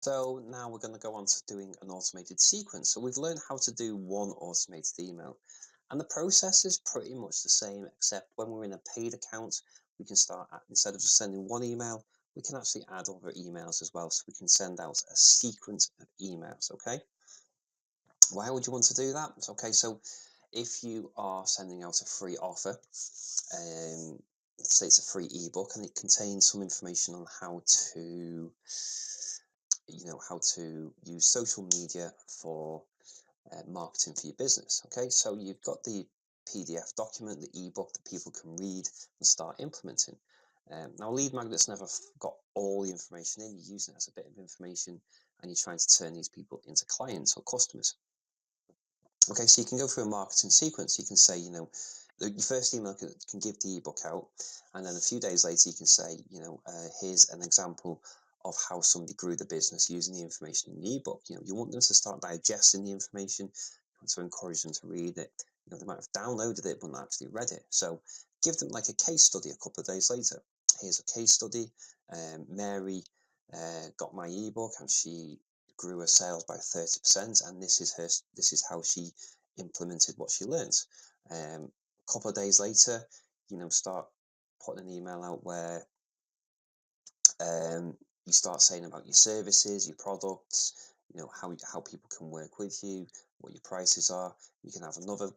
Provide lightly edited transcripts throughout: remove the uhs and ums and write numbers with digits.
So now we're going to go on to doing an automated sequence. So we've learned how to do one automated email, and the process is pretty much the same, except when we're in a paid account, we can start instead of just sending one email, we can actually add other emails as well. So we can send out a sequence of emails. Okay. Why would you want to do that? Okay, so if you are sending out a free offer, let's say it's a free ebook and it contains some information on how to, how to use social media for marketing for your business. Okay, so you've got the PDF document, the ebook that people can read and start implementing. Now, lead magnet's never got all the information in. You're using it as a bit of information and you're trying to turn these people into clients or customers. Okay, so you can go through a marketing sequence. You can say, your first email can give the ebook out, and then a few days later you can say, here's an example of how somebody grew the business using the information in the ebook. You want them to start digesting the information. You want to encourage them to read it. They might have downloaded it but not actually read it. So give them like a case study a couple of days later. Here's a case study. Mary got my ebook and she grew her sales by 30%, and this is how she implemented what she learned. A couple of days later, start putting an email out where you start saying about your services, your products, how people can work with you, what your prices are. You can have another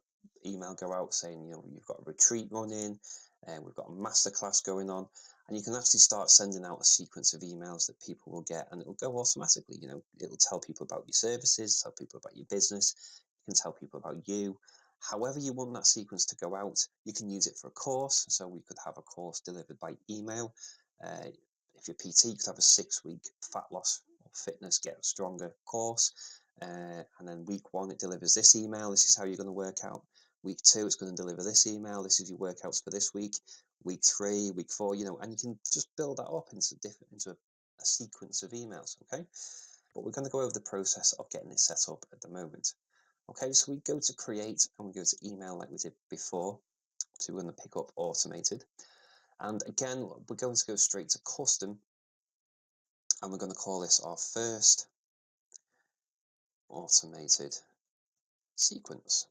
email go out saying, you've got a retreat running, and we've got a masterclass going on, and you can actually start sending out a sequence of emails that people will get, and it'll go automatically. It'll tell people about your services, tell people about your business, you can tell people about you. However you want that sequence to go out, you can use it for a course. So we could have a course delivered by email. If you're PT, you could have a 6-week fat loss or fitness get stronger course. And then week 1, it delivers this email. This is how you're going to work out. Week 2, it's going to deliver this email. This is your workouts for this week. Week 3, week 4, and you can just build that up into a sequence of emails. Okay. But we're going to go over the process of getting this set up at the moment. Okay. So we go to create and we go to email like we did before. So we're going to pick up automated. And again, we're going to go straight to custom, and we're going to call this our first automated sequence.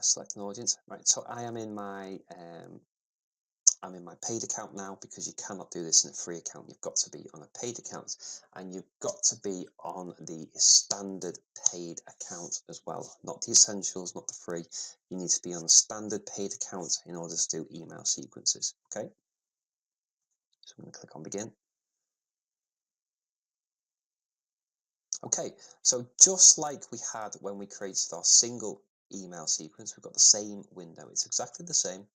Select an audience. Right, so I am in my paid account now, because you cannot do this in a free account. You've got to be on a paid account, and you've got to be on the standard paid account as well, not the essentials, not the free. You need to be on the standard paid account in order to do email sequences. Okay, so I'm going to click on begin. Okay, so just like we had when we created our single email sequence, we've got the same window. It's exactly the same.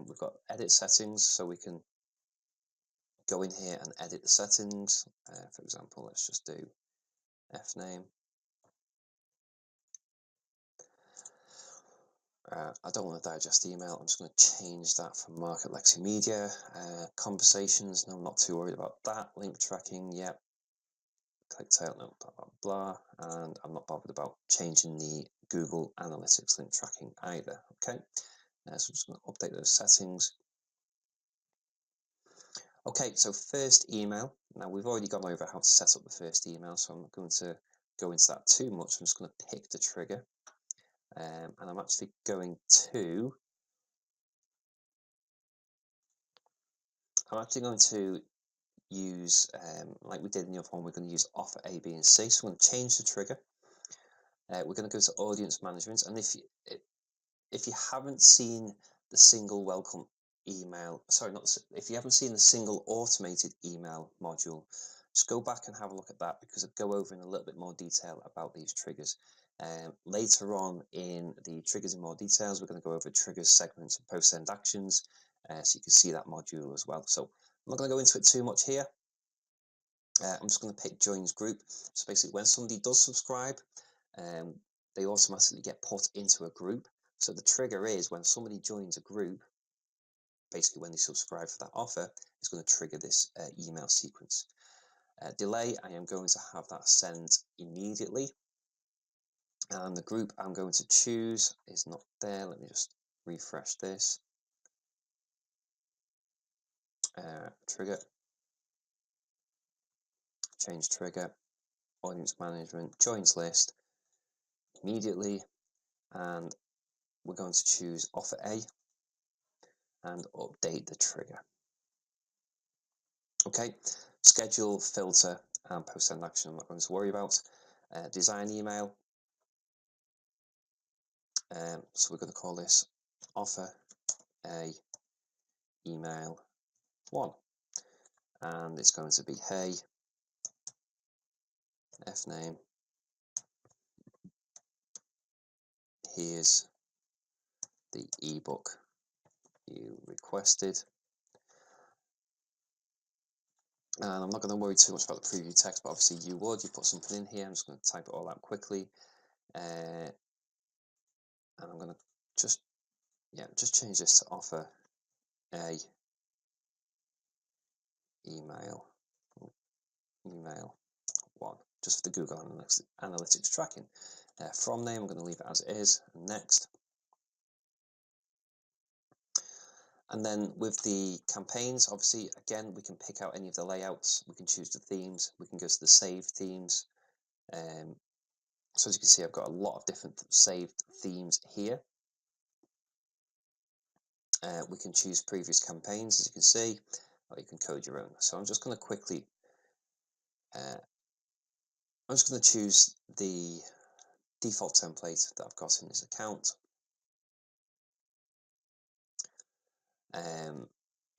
We've got edit settings, so we can go in here and edit the settings. For example, let's just do F name. I don't want to digest email. I'm just going to change that from Market Lexi Media. Conversations, no, I'm not too worried about that. Link tracking, yep. Click tail, no, blah, blah, blah. And I'm not bothered about changing the Google Analytics link tracking either. Okay, so I'm just going to update those settings. Okay, so first email. Now we've already gone over how to set up the first email, so I'm not going to go into that too much. I'm just going to pick the trigger, and I'm actually going to use, like we did in the other one, we're going to use offer A, B, and C. So I'm going to change the trigger. We're going to go to audience management, and if you haven't seen the single welcome email, if you haven't seen the single automated email module, just go back and have a look at that, because I'll go over in a little bit more detail about these triggers. Later on in the triggers in more details, we're going to go over triggers, segments, and post-send actions, so you can see that module as well. So I'm not going to go into it too much here. I'm just going to pick joins group. So basically, when somebody does subscribe, they automatically get put into a group. So the trigger is when somebody joins a group, basically when they subscribe for that offer, it's going to trigger this email sequence. Delay, I am going to have that sent immediately. And the group I'm going to choose is not there. Let me just refresh this. Trigger. change trigger, audience management, joins list immediately, and we're going to choose offer A and update the trigger. Okay, schedule, filter, and post send action I'm not going to worry about. Design email. So we're going to call this offer A email 1, and it's going to be hey fname, here's the ebook you requested. And I'm not going to worry too much about the preview text, but obviously you would. You put something in here. I'm just going to type it all out quickly, and I'm going to just change this to offer A email 1, just for the Google Analytics tracking. From name, I'm going to leave it as it is. And next. And then with the campaigns, obviously, again, we can pick out any of the layouts. We can choose the themes. We can go to the saved themes. So as you can see, I've got a lot of different saved themes here. We can choose previous campaigns, as you can see, or you can code your own. So I'm just going to quickly, I'm just going to choose the default template that I've got in this account.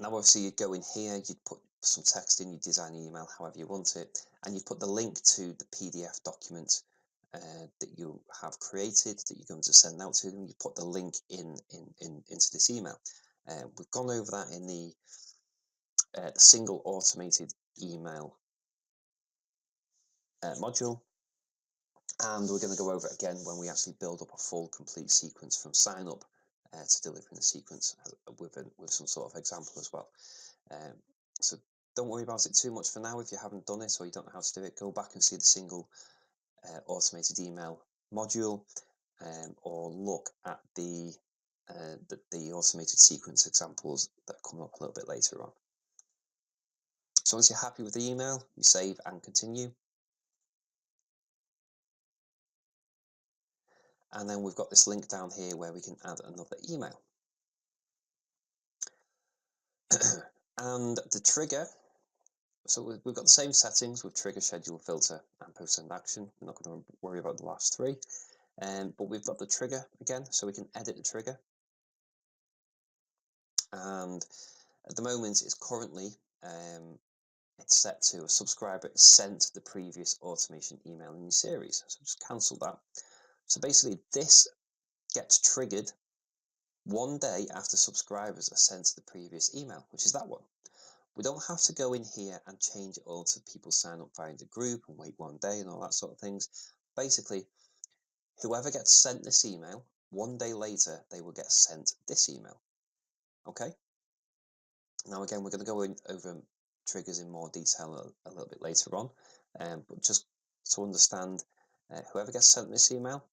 Now obviously you'd go in here, you'd put some text in, you design the email however you want it, and you put the link to the PDF document that you have created that you're going to send out to them. You put the link into this email. We've gone over that in the single automated email module, and we're going to go over it again when we actually build up a full complete sequence from sign up to delivering the sequence with some sort of example as well. So don't worry about it too much for now. If you haven't done it or you don't know how to do it, go back and see the single automated email module, or look at the automated sequence examples that come up a little bit later on. So once you're happy with the email, you save and continue. And then we've got this link down here where we can add another email. And the trigger, so we've got the same settings with trigger, schedule, filter, and post send action. We're not going to worry about the last three. But we've got the trigger again, so we can edit the trigger. And at the moment, it's currently it's set to a subscriber sent the previous automation email in your series. So just cancel that. So basically, this gets triggered 1 day after subscribers are sent the previous email, which is that one. We don't have to go in here and change it all to people sign up via the group and wait 1 day and all that sort of things. Basically, whoever gets sent this email, 1 day later, they will get sent this email. Okay? Now again, we're going to go over triggers in more detail a little bit later on, but just to understand, whoever gets sent this email,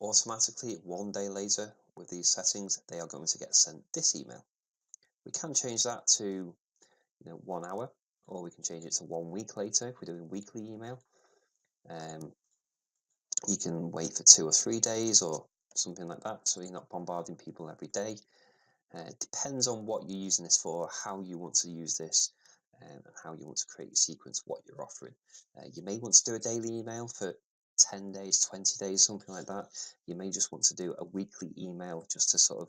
automatically 1 day later with these settings, they are going to get sent this email. We can change that to 1 hour, or we can change it to 1 week later if we're doing weekly email. You can wait for 2 or 3 days or something like that, so you're not bombarding people every day. It depends on what you're using this for, how you want to use this, and how you want to create your sequence, what you're offering. You may want to do a daily email for 10 days, 20 days, something like that. You may just want to do a weekly email just to sort of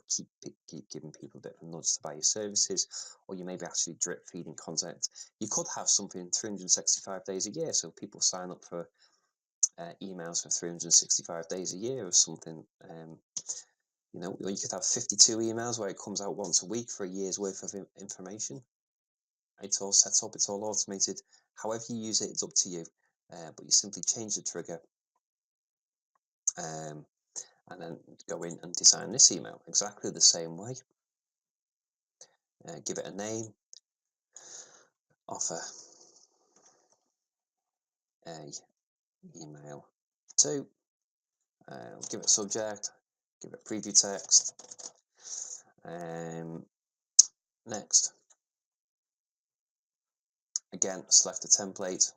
keep giving people a bit of a nudge to buy your services, or you may be actually drip feeding content. You could have something 365 days a year, so people sign up for emails for 365 days a year or something. Or you could have 52 emails where it comes out once a week for a year's worth of information. It's all set up, it's all automated. However you use it, it's up to you. But you simply change the trigger and then go in and design this email exactly the same way. Give it a name, offer a email 2, give it a subject, give it preview text, next. Again, select a template.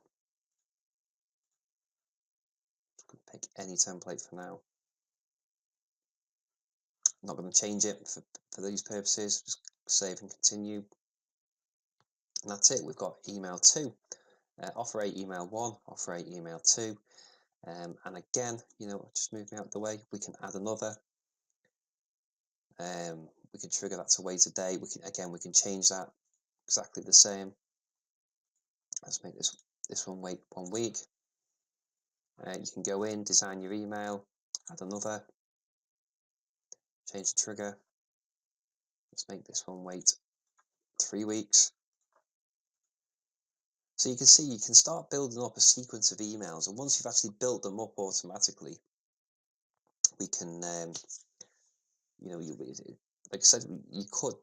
Pick any template for now. I'm not going to change it for these purposes. Just save and continue. And that's it. We've got email 2. Offer 8 email 1, offer 8 email 2. And again, just move me out of the way. We can add another. We can trigger that to wait a day. We can change that exactly the same. Let's make this one wait 1 week. You can go in, design your email, add another, change the trigger. Let's make this one wait 3 weeks. So you can see you can start building up a sequence of emails, and once you've actually built them up automatically, we can, like I said, you could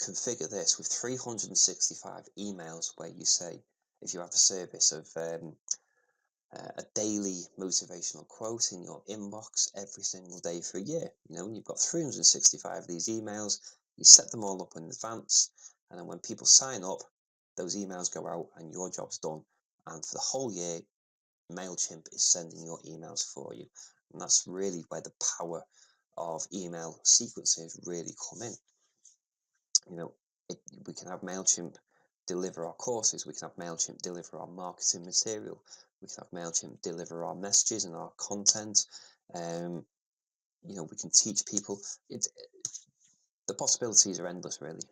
configure this with 365 emails where you say, if you have a service of a daily motivational quote in your inbox every single day for a year, you've got 365 of these emails, you set them all up in advance, and then when people sign up, those emails go out and your job's done. And for the whole year, Mailchimp is sending your emails for you. And that's really where the power of email sequences really come in. We can have Mailchimp deliver our courses, we can have Mailchimp deliver our marketing material, we can have Mailchimp deliver our messages and our content. We can teach people. The possibilities are endless, really.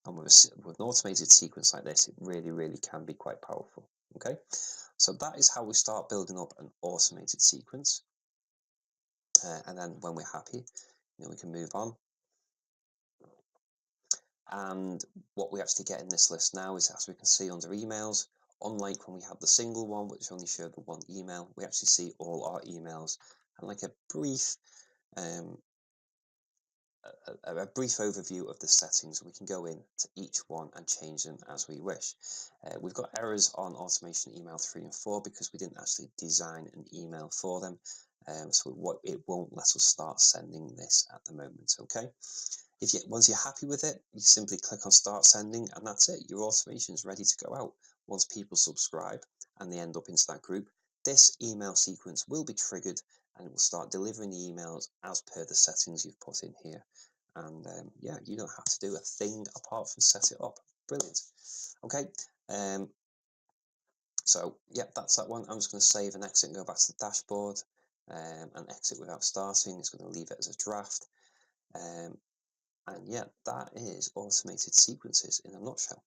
And with an automated sequence like this, it really, really can be quite powerful. Okay, so that is how we start building up an automated sequence. And then when we're happy, we can move on. And what we actually get in this list now is, as we can see under emails, unlike when we had the single one, which only showed the one email, we actually see all our emails and like a brief overview of the settings. We can go in to each one and change them as we wish. We've got errors on automation email 3 and 4 because we didn't actually design an email for them. So it won't let us start sending this at the moment, okay? Once you're happy with it, you simply click on start sending, and that's it. Your automation is ready to go out. Once people subscribe and they end up into that group, this email sequence will be triggered and it will start delivering the emails as per the settings you've put in here. And you don't have to do a thing apart from set it up. Brilliant. Okay. So yeah, that's that one. I'm just going to save and exit and go back to the dashboard and exit without starting. It's going to leave it as a draft. And yeah, that is automated sequences in a nutshell.